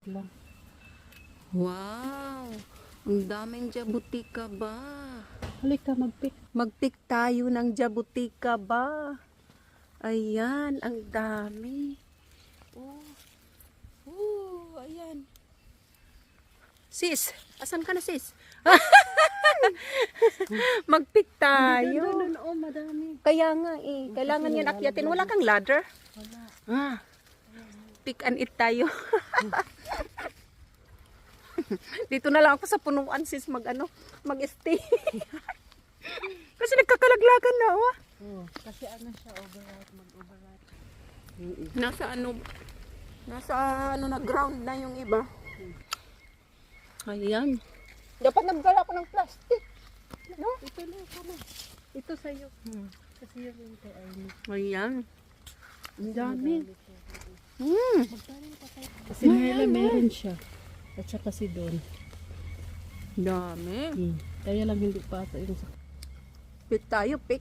lang. Wow! Ang daming jabutika ba? Halika, mag-pick. Mag-pick tayo ng jabutika ba? Ayan, ang dami. Oh. Oh, ayan. Sis, asan ka na sis? Mag-pick tayo. Oo, madami. Kaya nga eh, kailangan yan akyatin. Wala kang ladder? Wala. Ah, pick and eat tayo. Dito na lang ako sa punuan sis mag-stay. Kasi nagkakalaglagan na oh. Oo, kasi ano siya, mag-override. Nasa na ground na yung iba. Ayan. Dapat nagdala ako ng plastic. No? Ito na, kama. Ito sa'yo. Kasi yung kay Arnie. Ayan. Ang dami. Kasi meron siya. At saka si Don. Dami. Kaya lang hindi pa ata yung Pick tayo, pick.